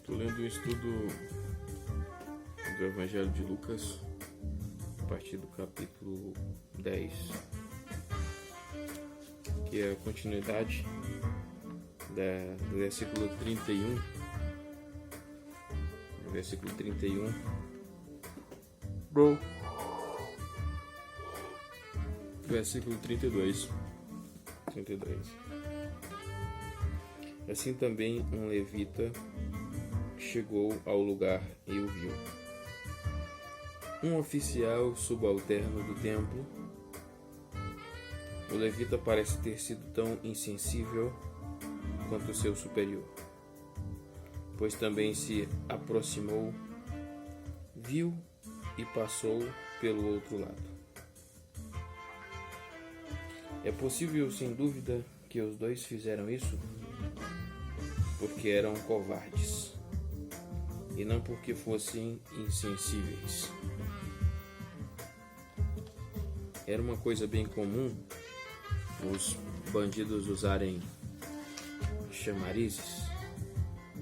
Estou lendo um estudo do Evangelho de Lucas, a partir do capítulo 10, que é a continuidade do versículo 31. Versículo 31. Bom. Versículo 32. Assim também um levita chegou ao lugar e o viu. Um oficial subalterno do templo. O levita parece ter sido tão insensível quanto seu superior, pois também se aproximou, viu e passou pelo outro lado. É possível, sem dúvida, que os dois fizeram isso porque eram covardes e não porque fossem insensíveis. Era uma coisa bem comum os bandidos usarem chamarizes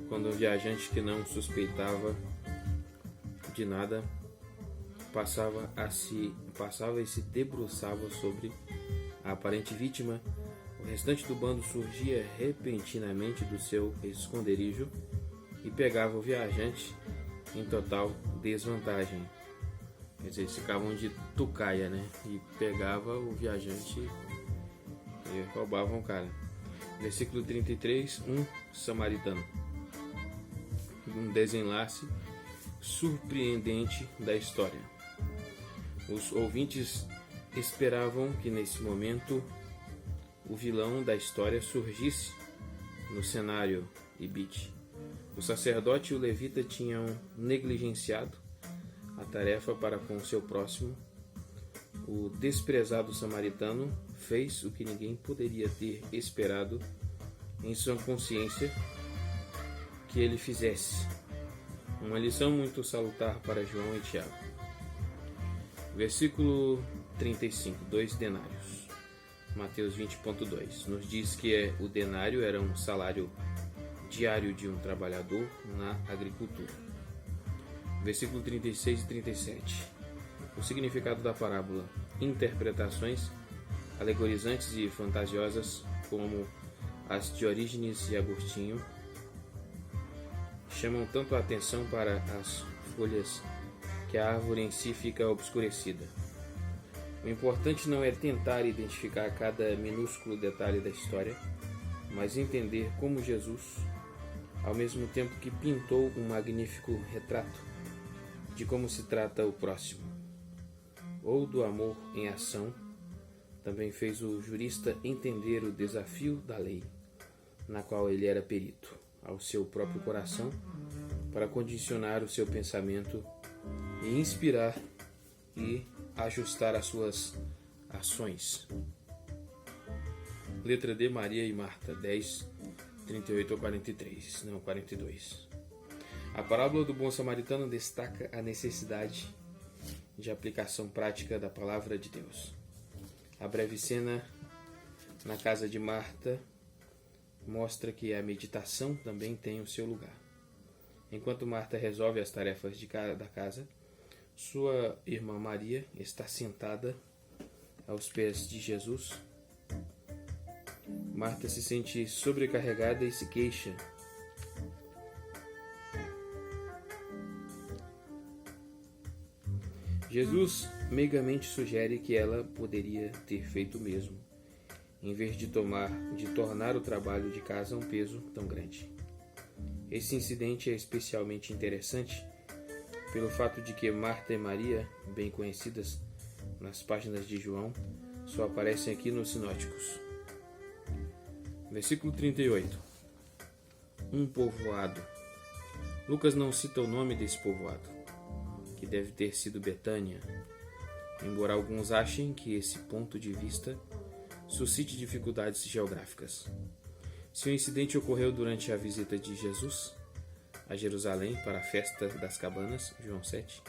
quando um viajante que não suspeitava de nada passava e se debruçava sobre a aparente vítima. O restante do bando surgia repentinamente do seu esconderijo e pegava o viajante em total desvantagem. Quer dizer, eles ficavam de tucaia, né? E pegava o viajante e roubavam o cara. Versículo 33, um samaritano. Um desenlace surpreendente da história. Os ouvintes esperavam que nesse momento o vilão da história surgisse no cenário ibite. O sacerdote e o levita tinham negligenciado a tarefa para com seu próximo. O desprezado samaritano fez o que ninguém poderia ter esperado em sua consciência que ele fizesse. Uma lição muito salutar para João e Tiago. Versículo 35, 2 denários. Mateus 20.2 nos diz que o denário era um salário diário de um trabalhador na agricultura. Versículo 36 e 37. O significado da parábola. Interpretações alegorizantes e fantasiosas, como as de Orígenes e Agostinho, chamam tanto a atenção para as folhas que a árvore em si fica obscurecida. O importante não é tentar identificar cada minúsculo detalhe da história, mas entender como Jesus, ao mesmo tempo que pintou um magnífico retrato de como se trata o próximo, ou do amor em ação, também fez o jurista entender o desafio da lei, na qual ele era perito, ao seu próprio coração, para condicionar o seu pensamento e inspirar e ajustar as suas ações. Letra D, Maria e Marta, 10, 38 a 43, não, 42. A parábola do bom samaritano destaca a necessidade de aplicação prática da palavra de Deus. A breve cena na casa de Marta mostra que a meditação também tem o seu lugar. Enquanto Marta resolve as tarefas da casa, sua irmã Maria está sentada aos pés de Jesus. Marta se sente sobrecarregada e se queixa. Jesus meigamente sugere que ela poderia ter feito o mesmo, em vez de tornar o trabalho de casa um peso tão grande. Esse incidente é especialmente interessante pelo fato de que Marta e Maria, bem conhecidas nas páginas de João, só aparecem aqui nos sinóticos. Versículo 38. Um povoado. Lucas não cita o nome desse povoado, que deve ter sido Betânia, embora alguns achem que esse ponto de vista suscite dificuldades geográficas. Se o incidente ocorreu durante a visita de Jesus a Jerusalém para a festa das cabanas, João 7,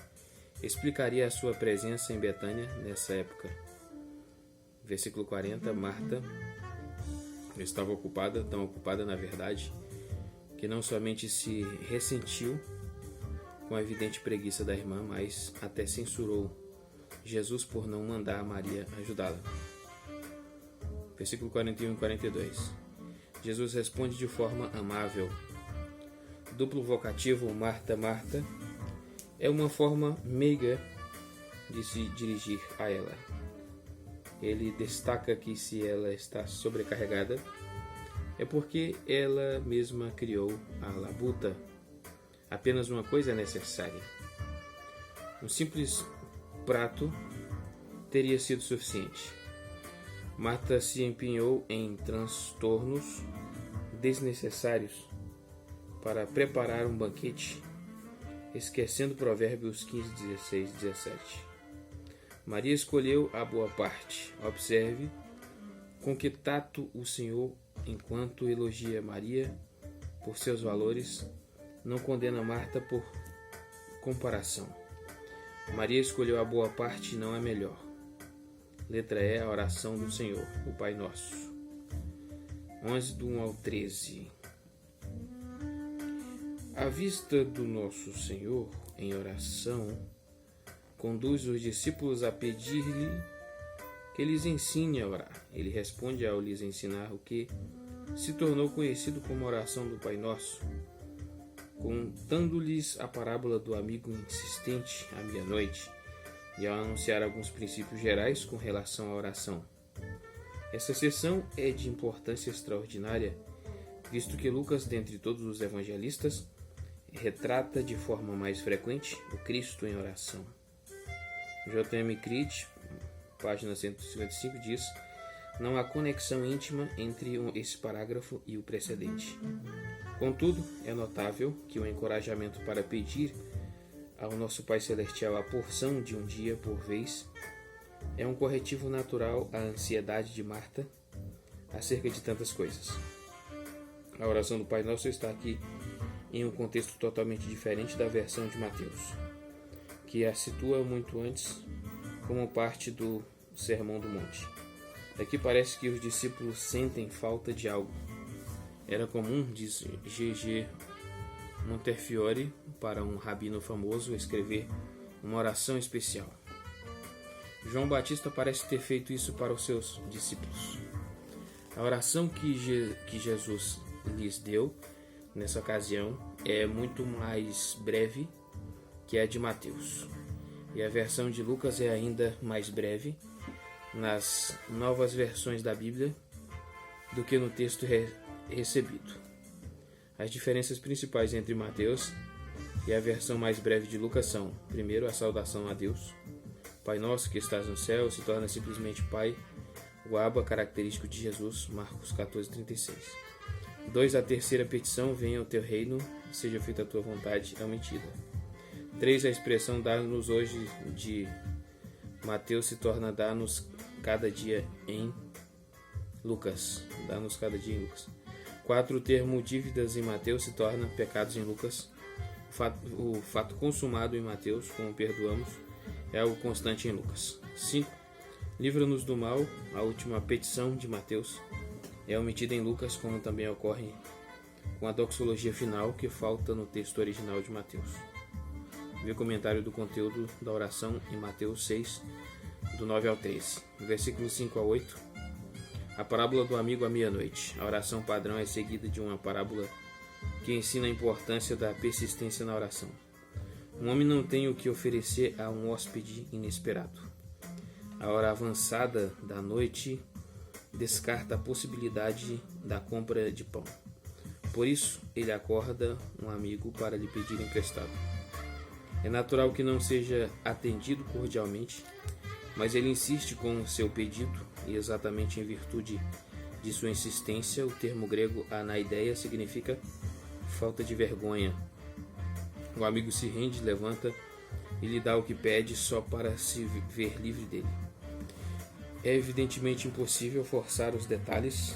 explicaria a sua presença em Betânia nessa época. Versículo 40, Marta estava ocupada, tão ocupada na verdade, que não somente se ressentiu com a evidente preguiça da irmã, mas até censurou Jesus por não mandar Maria ajudá-la. Versículo 41 e 42. Jesus responde de forma amável. Duplo vocativo Marta, Marta é uma forma meiga de se dirigir a ela. Ele destaca que se ela está sobrecarregada, é porque ela mesma criou a labuta. Apenas uma coisa é necessária. Um simples prato teria sido suficiente. Marta se empenhou em transtornos desnecessários para preparar um banquete, esquecendo Provérbios 15, 16 e 17. Maria escolheu a boa parte. Observe com que tato o Senhor, enquanto elogia Maria por seus valores, não condena Marta por comparação. Maria escolheu a boa parte e não a melhor. Letra E, a oração do Senhor, o Pai Nosso. 11, do 1 ao 13. A vista do nosso Senhor, em oração, conduz os discípulos a pedir-lhe que lhes ensine a orar. Ele responde ao lhes ensinar o que se tornou conhecido como a oração do Pai Nosso, contando-lhes a parábola do amigo insistente à meia-noite e ao anunciar alguns princípios gerais com relação à oração. Essa sessão é de importância extraordinária, visto que Lucas, dentre todos os evangelistas, retrata de forma mais frequente o Cristo em oração. J.M. Crit, página 155, diz: não há conexão íntima entre esse parágrafo e o precedente. Contudo, é notável que o encorajamento para pedir ao nosso Pai Celestial a porção de um dia por vez é um corretivo natural à ansiedade de Marta acerca de tantas coisas. A oração do Pai Nosso está aqui em um contexto totalmente diferente da versão de Mateus, que a situa muito antes como parte do Sermão do Monte. Aqui parece que os discípulos sentem falta de algo. Era comum, diz G.G. Montefiore, para um rabino famoso escrever uma oração especial. João Batista parece ter feito isso para os seus discípulos. A oração que Jesus lhes deu nessa ocasião é muito mais breve que a de Mateus. E a versão de Lucas é ainda mais breve nas novas versões da Bíblia do que no texto recebido. As diferenças principais entre Mateus e a versão mais breve de Lucas são: primeiro, a saudação a Deus. Pai nosso que estás no céu se torna simplesmente Pai, o Abba característico de Jesus, Marcos 14:36. 2. A terceira petição: venha o teu reino, seja feita a tua vontade, é omitida. 3. A expressão dá-nos hoje de Mateus se torna dá-nos cada dia em Lucas. Dá-nos cada dia em Lucas. 4. O termo dívidas em Mateus se torna pecados em Lucas. O fato consumado em Mateus, como perdoamos, é algo constante em Lucas. 5. Livra-nos do mal. A última petição de Mateus é omitida em Lucas, como também ocorre com a doxologia final, que falta no texto original de Mateus. Vê o comentário do conteúdo da oração em Mateus 6, do 9 ao 13. Versículos 5 a 8. A parábola do amigo à meia-noite. A oração padrão é seguida de uma parábola que ensina a importância da persistência na oração. Um homem não tem o que oferecer a um hóspede inesperado. A hora avançada da noite descarta a possibilidade da compra de pão. Por isso, ele acorda um amigo para lhe pedir emprestado. É natural que não seja atendido cordialmente, mas ele insiste com o seu pedido, e exatamente em virtude de sua insistência, o termo grego anaideia significa falta de vergonha. O amigo se rende, levanta e lhe dá o que pede só para se ver livre dele. É evidentemente impossível forçar os detalhes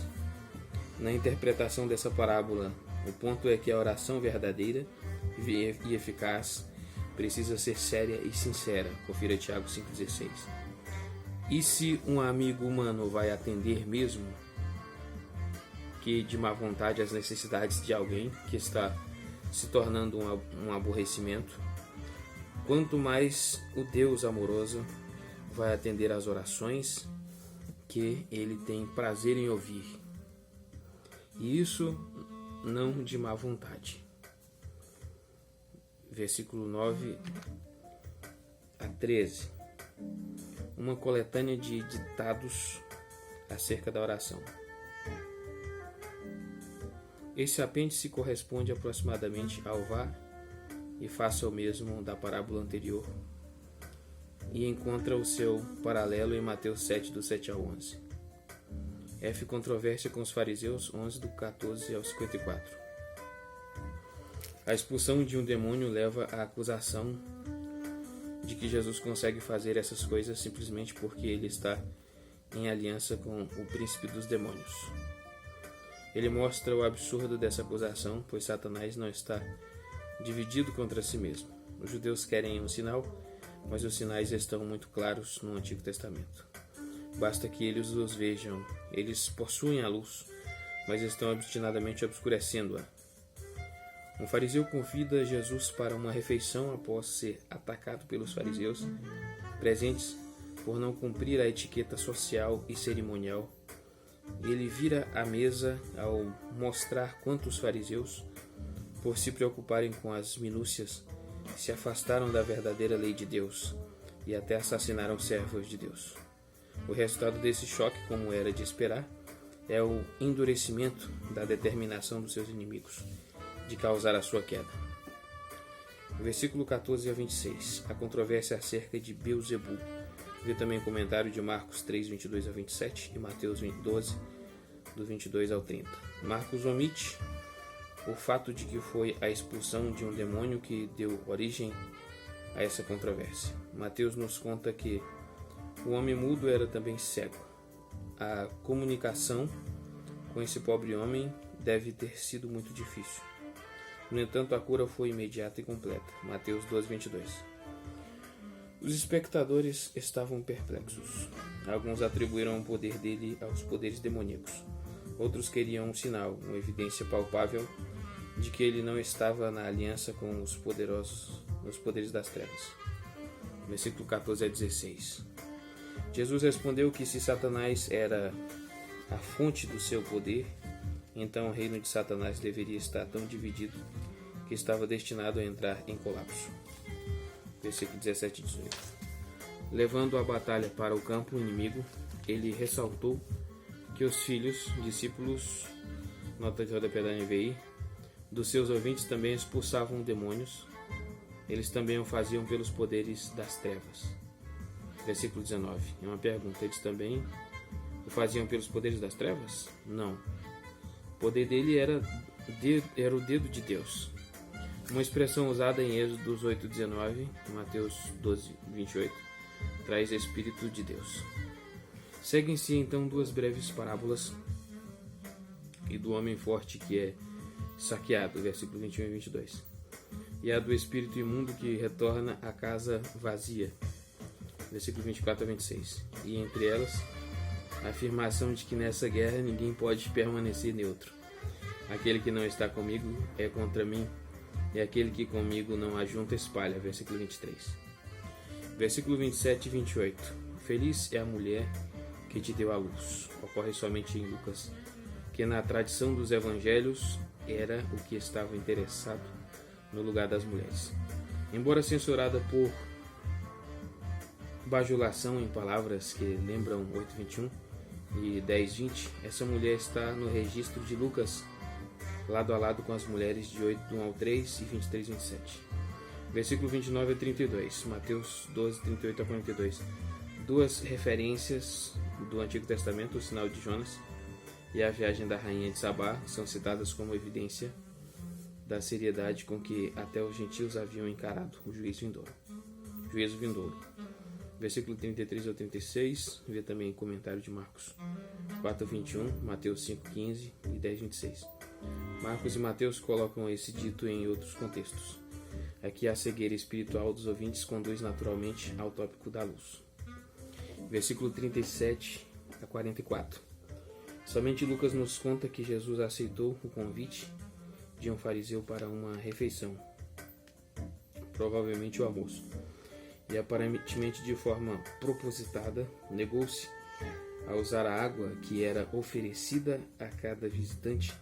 na interpretação dessa parábola. O ponto é que a oração verdadeira e eficaz precisa ser séria e sincera. Confira Tiago 5,16. E se um amigo humano vai atender mesmo que de má vontade as necessidades de alguém que está se tornando um aborrecimento, quanto mais o Deus amoroso vai atender às orações que ele tem prazer em ouvir. E isso não de má vontade. Versículo 9 a 13. Uma coletânea de ditados acerca da oração. Esse apêndice corresponde aproximadamente ao vá e faça o mesmo da parábola anterior e encontra o seu paralelo em Mateus 7, do 7 ao 11. F. Controvérsia com os fariseus, 11, do 14 ao 54. A expulsão de um demônio leva à acusação de que Jesus consegue fazer essas coisas simplesmente porque ele está em aliança com o príncipe dos demônios. Ele mostra o absurdo dessa acusação, pois Satanás não está dividido contra si mesmo. Os judeus querem um sinal, mas os sinais estão muito claros no Antigo Testamento. Basta que eles os vejam. Eles possuem a luz, mas estão obstinadamente obscurecendo-a. Um fariseu convida Jesus para uma refeição após ser atacado pelos fariseus presentes por não cumprir a etiqueta social e cerimonial. Ele vira a mesa ao mostrar quanto os fariseus, por se preocuparem com as minúcias, se afastaram da verdadeira lei de Deus e até assassinaram servos de Deus. O resultado desse choque, como era de esperar, é o endurecimento da determinação dos seus inimigos de causar a sua queda. Versículo 14 a 26. A controvérsia acerca de Beelzebul. Vê também comentário de Marcos 3, 22 a 27 e Mateus 12, do 22 ao 30. Marcos omite o fato de que foi a expulsão de um demônio que deu origem a essa controvérsia. Mateus nos conta que o homem mudo era também cego. A comunicação com esse pobre homem deve ter sido muito difícil. No entanto, a cura foi imediata e completa. Mateus 12, 22. Os espectadores estavam perplexos. Alguns atribuíram o poder dele aos poderes demoníacos. Outros queriam um sinal, uma evidência palpável de que ele não estava na aliança com os poderes das trevas. Versículo 14 a 16. Jesus respondeu que se Satanás era a fonte do seu poder, então o reino de Satanás deveria estar tão dividido que estava destinado a entrar em colapso. Versículo 17 e 18. Levando a batalha para o campo inimigo, ele ressaltou que os filhos, discípulos, nota de rodapé da NVI, dos seus ouvintes também expulsavam demônios. Eles também o faziam pelos poderes das trevas. Versículo 19. É uma pergunta. Eles também o faziam pelos poderes das trevas? Não. O poder dele era o dedo de Deus. Uma expressão usada em Êxodo 8:19, Mateus 12:28, traz Espírito de Deus. Seguem-se então duas breves parábolas e do homem forte que é saqueado, versículo 21 e 22, e a do espírito imundo que retorna à casa vazia, versículo 24 a 26, e entre elas a afirmação de que nessa guerra ninguém pode permanecer neutro. Aquele que não está comigo é contra mim, e aquele que comigo não ajunta espalha. Versículo 23. Versículo 27 e 28. Feliz é a mulher que te deu a luz. Ocorre somente em Lucas, que na tradição dos evangelhos era o que estava interessado no lugar das mulheres. Embora censurada por bajulação em palavras que lembram 8:21 e 10:20, essa mulher está no registro de Lucas, lado a lado com as mulheres de 8:1 ao 3 e 23 e 27. Versículo 29 a 32, Mateus 12, 38 a 42. Duas referências do Antigo Testamento, o sinal de Jonas e a viagem da rainha de Sabá, são citadas como evidência da seriedade com que até os gentios haviam encarado o juízo vindouro. Versículo 33 ao 36, vê também comentário de Marcos 4:21, Mateus 5:15 e 10:26. Marcos e Mateus colocam esse dito em outros contextos. Aqui a cegueira espiritual dos ouvintes conduz naturalmente ao tópico da luz. Versículo 37 a 44. Somente Lucas nos conta que Jesus aceitou o convite de um fariseu para uma refeição, provavelmente o almoço, e aparentemente de forma propositada negou-se a usar a água que era oferecida a cada visitante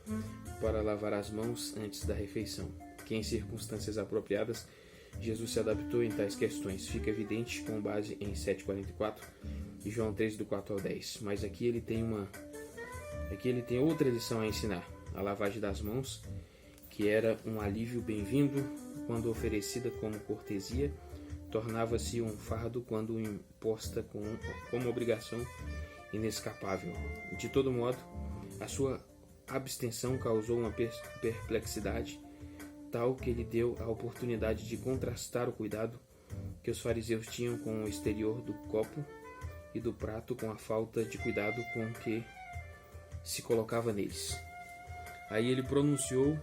para lavar as mãos antes da refeição, que em circunstâncias apropriadas Jesus se adaptou em tais questões. Fica evidente com base em 7,44 e João 3, do 4 ao 10. Mas aqui ele tem outra lição a ensinar. A lavagem das mãos, que era um alívio bem-vindo quando oferecida como cortesia, tornava-se um fardo quando imposta como obrigação inescapável. De todo modo, a sua abstenção causou uma perplexidade tal que lhe deu a oportunidade de contrastar o cuidado que os fariseus tinham com o exterior do copo e do prato com a falta de cuidado com que se colocava neles. Aí ele pronunciou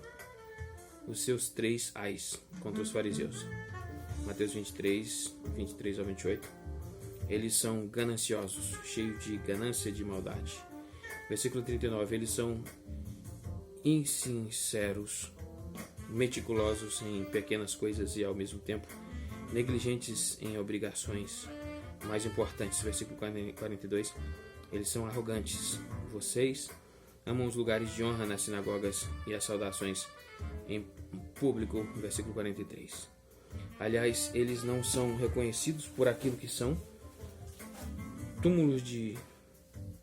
os seus 3 ais contra os fariseus. Mateus 23, 23 ao 28. Eles são gananciosos, cheios de ganância e de maldade. Versículo 39. Eles são insinceros, meticulosos em pequenas coisas e ao mesmo tempo negligentes em obrigações mais importantes. Versículo 42. Eles são arrogantes. Vocês amam os lugares de honra nas sinagogas e as saudações em público. Versículo 43. Aliás, eles não são reconhecidos por aquilo que são: túmulos de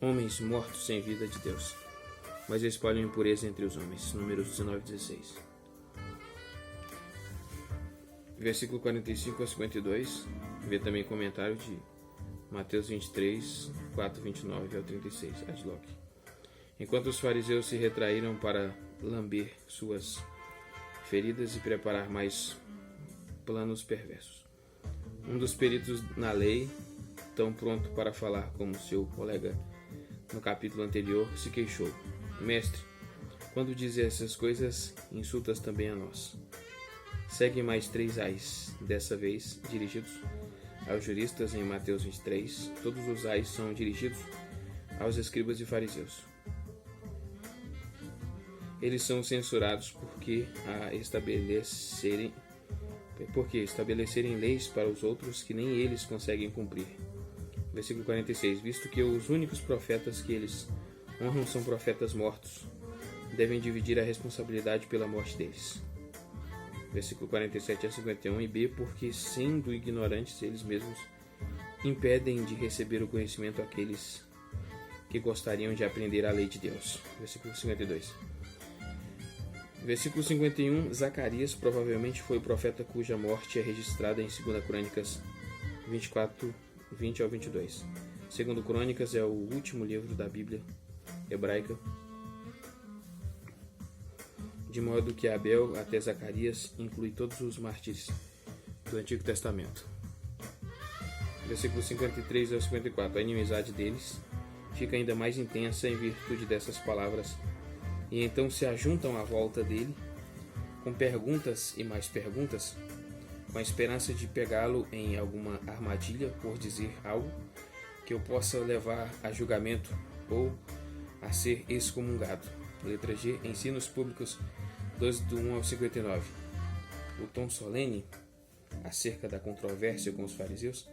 homens mortos sem vida de Deus, mas espalham impureza entre os homens. Números 19, 16. Versículo 45 a 52. Vê também comentário de Mateus 23, 4, 29 ao 36. Adlock. Enquanto os fariseus se retraíram para lamber suas feridas e preparar mais planos perversos, um dos peritos na lei, tão pronto para falar como seu colega no capítulo anterior, se queixou: Mestre, quando dizes essas coisas, insultas também a nós. Segue mais 3 ais, dessa vez dirigidos aos juristas em Mateus 23. Todos os ais são dirigidos aos escribas e fariseus. Eles são censurados porque estabelecerem leis para os outros que nem eles conseguem cumprir. Versículo 46. Visto que os únicos profetas que eles honram são profetas mortos, devem dividir a responsabilidade pela morte deles. Versículo 47 a 51. E B, porque sendo ignorantes eles mesmos impedem de receber o conhecimento aqueles que gostariam de aprender a lei de Deus. Versículo 52. Versículo 51. Zacarias provavelmente foi o profeta cuja morte é registrada em 2 Crônicas 24, 20 ao 22. 2 Crônicas é o último livro da Bíblia hebraica, de modo que Abel até Zacarias inclui todos os mártires do Antigo Testamento. Versículos 53 ao 54. A inimizade deles fica ainda mais intensa em virtude dessas palavras, e então se ajuntam à volta dele com perguntas e mais perguntas, com a esperança de pegá-lo em alguma armadilha por dizer algo que o possa levar a julgamento ou a ser excomungado. Letra G. Ensinos Públicos 12, do 1 ao 59. O tom solene acerca da controvérsia com os fariseus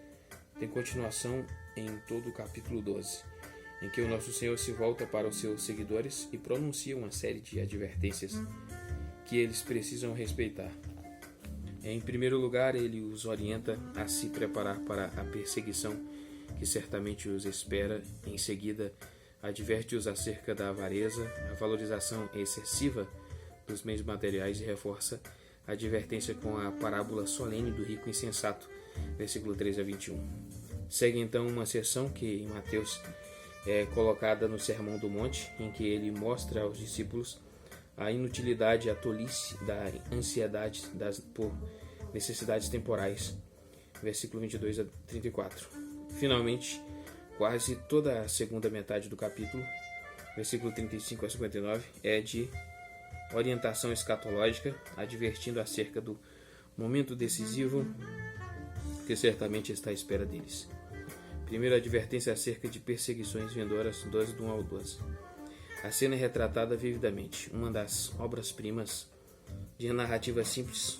tem continuação em todo o capítulo 12, em que o nosso Senhor se volta para os seus seguidores e pronuncia uma série de advertências que eles precisam respeitar. Em primeiro lugar, ele os orienta a se preparar para a perseguição que certamente os espera. Em seguida, adverte-os acerca da avareza, a valorização excessiva dos meios materiais, e reforça a advertência com a parábola solene do rico insensato, versículo 13 a 21. Segue então uma seção que em Mateus é colocada no Sermão do Monte, em que ele mostra aos discípulos a inutilidade e a tolice da ansiedade por necessidades temporais, versículo 22 a 34. Finalmente, quase toda a segunda metade do capítulo, versículo 35 a 59, é de orientação escatológica, advertindo acerca do momento decisivo que certamente está à espera deles. Primeira advertência acerca de perseguições vindouras, 12 do 1 ao 12. A cena é retratada vividamente, uma das obras-primas de narrativa simples,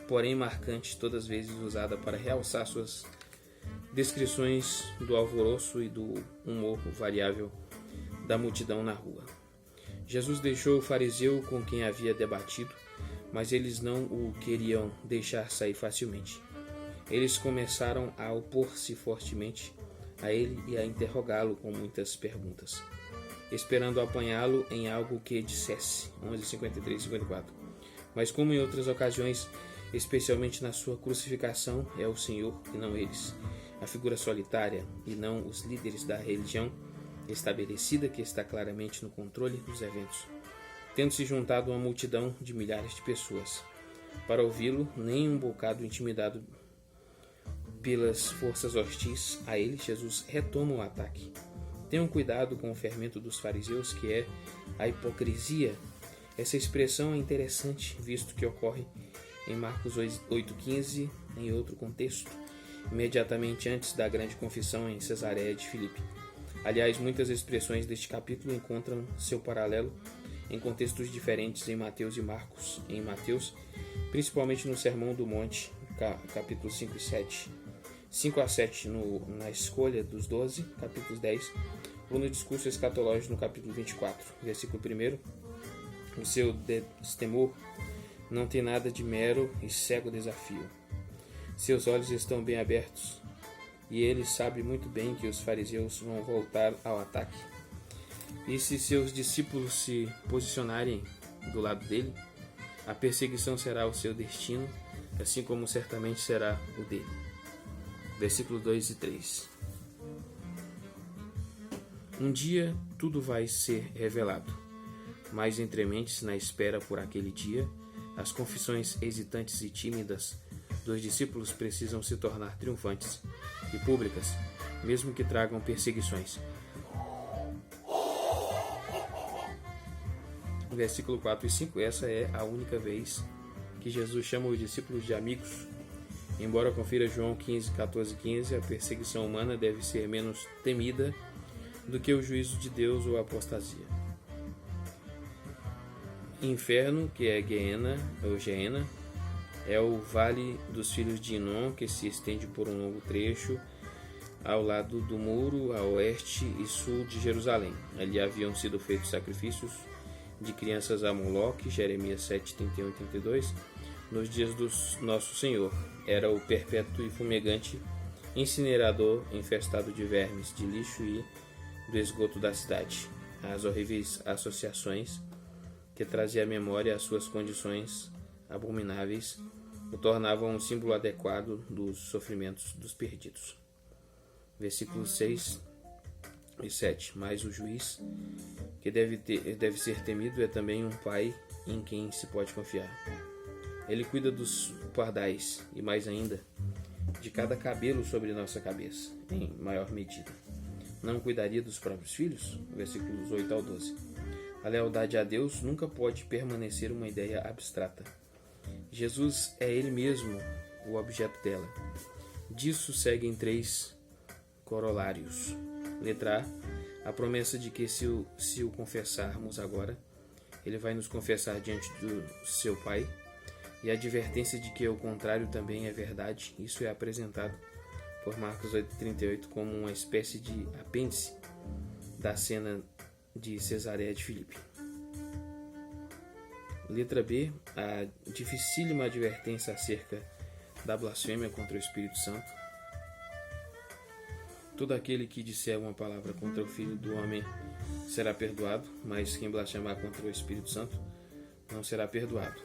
porém marcante, todas as vezes usada para realçar suas descrições do alvoroço e do humor variável da multidão na rua. Jesus deixou o fariseu com quem havia debatido, mas eles não o queriam deixar sair facilmente. Eles começaram a opor-se fortemente a ele e a interrogá-lo com muitas perguntas, esperando apanhá-lo em algo que dissesse. 11:53-54. Mas como em outras ocasiões, especialmente na sua crucificação, é o Senhor e não eles, a figura solitária e não os líderes da religião estabelecida que está claramente no controle dos eventos, tendo se juntado uma multidão de milhares de pessoas para ouvi-lo, nem um bocado intimidado pelas forças hostis a ele, Jesus retoma o ataque. Tenham cuidado com o fermento dos fariseus, que é a hipocrisia. Essa expressão é interessante, visto que ocorre em Marcos 8,15, em outro contexto, imediatamente antes da grande confissão em Cesareia de Filipe. Aliás, muitas expressões deste capítulo encontram seu paralelo em contextos diferentes em Mateus e Marcos. Em Mateus, principalmente no Sermão do Monte, capítulos 5 e 7. 5 a 7 na escolha dos 12, capítulos 10, ou no discurso escatológico no capítulo 24, versículo 1. O seu destemor não tem nada de mero e cego desafio. Seus olhos estão bem abertos, e ele sabe muito bem que os fariseus vão voltar ao ataque. E se seus discípulos se posicionarem do lado dele, a perseguição será o seu destino, assim como certamente será o dele. Versículos 2 e 3. Um dia tudo vai ser revelado, mas entre mentes na espera por aquele dia, as confissões hesitantes e tímidas dos discípulos precisam se tornar triunfantes e públicas, mesmo que tragam perseguições. Versículo 4 e 5, essa é a única vez que Jesus chama os discípulos de amigos. Embora confira João 15, 14 e 15, a perseguição humana deve ser menos temida do que o juízo de Deus ou a apostasia. Inferno, que é Geena, ou Geena, é o vale dos filhos de Inom, que se estende por um longo trecho ao lado do muro, a oeste e sul de Jerusalém. Ali haviam sido feitos sacrifícios de crianças a Moloque, Jeremias 7, 31 e 32, nos dias do Nosso Senhor. Era o perpétuo e fumegante incinerador infestado de vermes, de lixo e do esgoto da cidade. As horríveis associações que trazia à memória as suas condições abomináveis o tornavam um símbolo adequado dos sofrimentos dos perdidos. Versículos 6 e 7. Mas o juiz, que deve ser temido, é também um pai em quem se pode confiar. Ele cuida dos pardais e, mais ainda, de cada cabelo sobre nossa cabeça, em maior medida. Não cuidaria dos próprios filhos? Versículos 8 ao 12. A lealdade a Deus nunca pode permanecer uma ideia abstrata. Jesus é Ele mesmo o objeto dela. Disso seguem 3 corolários. Letra A promessa de que se o confessarmos agora, Ele vai nos confessar diante do seu Pai, e a advertência de que o contrário também é verdade. Isso é apresentado por Marcos 8,38 como uma espécie de apêndice da cena de Cesareia de Filipe. Letra B, a dificílima advertência acerca da blasfêmia contra o Espírito Santo. Todo aquele que disser uma palavra contra o Filho do Homem será perdoado, mas quem blasfemar contra o Espírito Santo não será perdoado.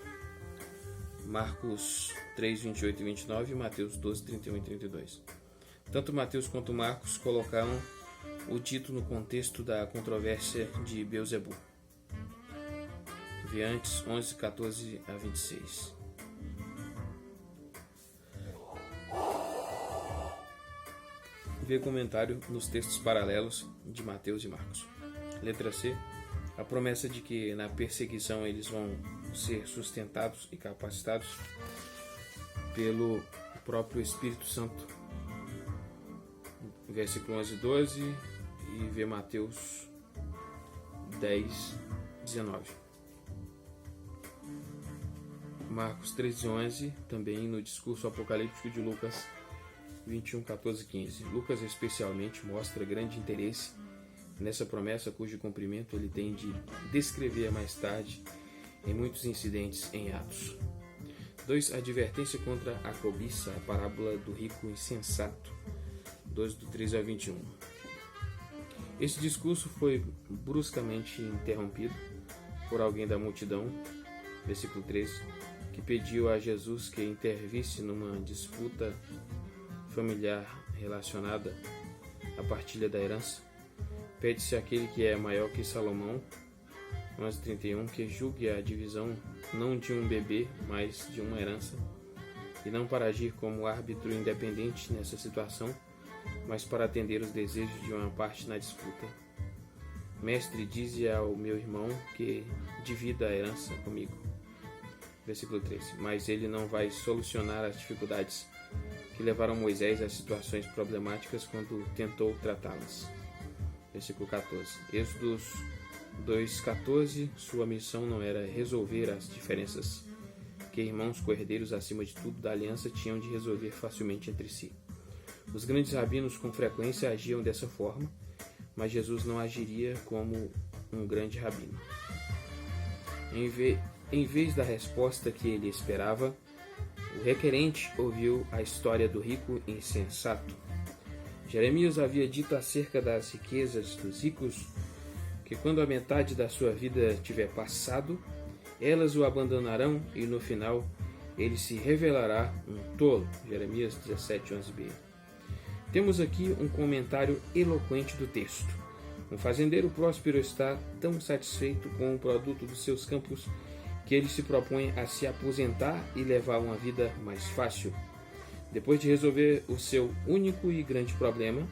Marcos 3, 28 e 29 e Mateus 12, 31 e 32. Tanto Mateus quanto Marcos colocaram o dito no contexto da controvérsia de Beelzebu. Vê antes 11, 14 a 26. Vê comentário nos textos paralelos de Mateus e Marcos. Letra C. A promessa de que na perseguição eles vão ser sustentados e capacitados pelo próprio Espírito Santo. Versículo 11 e 12 e vê Mateus 10, 19. Marcos 13, 11, também no discurso apocalíptico de Lucas 21, 14, 15. Lucas especialmente mostra grande interesse nessa promessa cujo cumprimento ele tem de descrever mais tarde em muitos incidentes em Atos. 2. Advertência contra a cobiça, a parábola do rico insensato, 2 do 13 ao 21. Esse discurso foi bruscamente interrompido por alguém da multidão, versículo 13, que pediu a Jesus que intervisse numa disputa familiar relacionada à partilha da herança. Pede-se àquele que é maior que Salomão, 11:31, que julgue a divisão não de um bebê, mas de uma herança, e não para agir como árbitro independente nessa situação, mas para atender os desejos de uma parte na disputa. Mestre, dize ao meu irmão que divida a herança comigo. Versículo 13. Mas ele não vai solucionar as dificuldades que levaram Moisés a situações problemáticas quando tentou tratá-las. Versículo 14. Êxodo 2:14. Sua missão não era resolver as diferenças que irmãos co-herdeiros acima de tudo da aliança tinham de resolver facilmente entre si. Os grandes rabinos com frequência agiam dessa forma, mas Jesus não agiria como um grande rabino. Em vez da resposta que ele esperava, o requerente ouviu a história do rico insensato. Jeremias havia dito acerca das riquezas dos ricos que quando a metade da sua vida tiver passado, elas o abandonarão e no final ele se revelará um tolo. Jeremias 17:11b. Temos aqui um comentário eloquente do texto. Um fazendeiro próspero está tão satisfeito com o produto dos seus campos que ele se propõe a se aposentar e levar uma vida mais fácil. Depois de resolver o seu único e grande problema,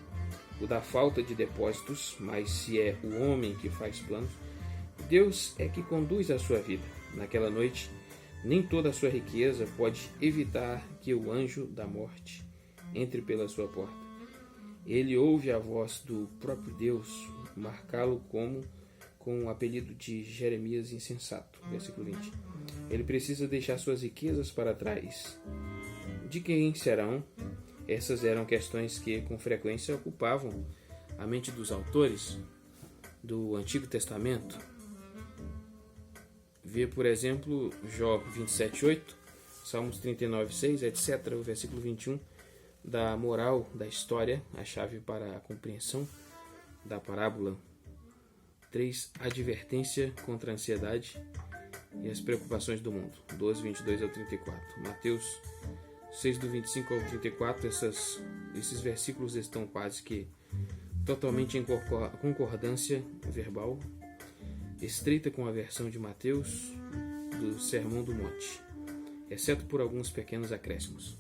o da falta de depósitos, mas se é o homem que faz planos, Deus é que conduz a sua vida. Naquela noite, nem toda a sua riqueza pode evitar que o anjo da morte entre pela sua porta. Ele ouve a voz do próprio Deus marcá-lo com o apelido de Jeremias insensato. Versículo 20. Ele precisa deixar suas riquezas para trás. De quem serão? Essas eram questões que com frequência ocupavam a mente dos autores do Antigo Testamento. Vê, por exemplo, Jó 27:8, Salmos 39:6, etc. O versículo 21 da moral da história, a chave para a compreensão da parábola. 3. Advertência contra a ansiedade e as preocupações do mundo, 12:22 ao 34. Mateus 6, do 25 ao 34, esses versículos estão quase que totalmente em concordância verbal, estreita com a versão de Mateus do Sermão do Monte, exceto por alguns pequenos acréscimos.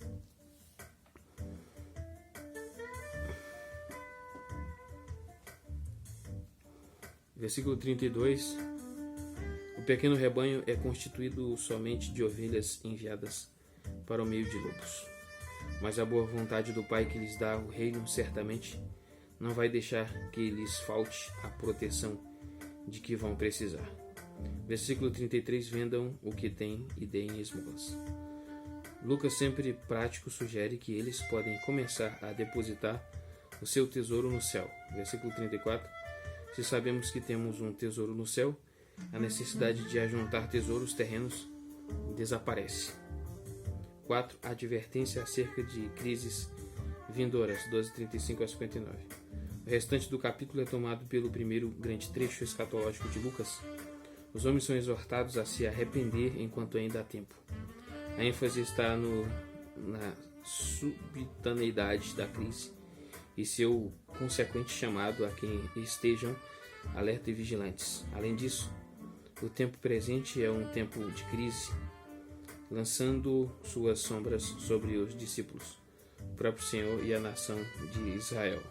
Versículo 32. O pequeno rebanho é constituído somente de ovelhas enviadas para o meio de lobos. Mas a boa vontade do Pai que lhes dá o reino certamente não vai deixar que lhes falte a proteção de que vão precisar. Versículo 33. Vendam o que têm e deem esmolas. Lucas, sempre prático, sugere que eles podem começar a depositar o seu tesouro no céu. Versículo 34. Se sabemos que temos um tesouro no céu, a necessidade de ajuntar tesouros terrenos desaparece. 4. Advertência acerca de crises vindouras, 12:35 a 59. O restante do capítulo é tomado pelo primeiro grande trecho escatológico de Lucas. Os homens são exortados a se arrepender enquanto ainda há tempo. A ênfase está na subitaneidade da crise e seu consequente chamado a quem estejam alerta e vigilantes. Além disso, o tempo presente é um tempo de crise, lançando suas sombras sobre os discípulos, o próprio Senhor e a nação de Israel.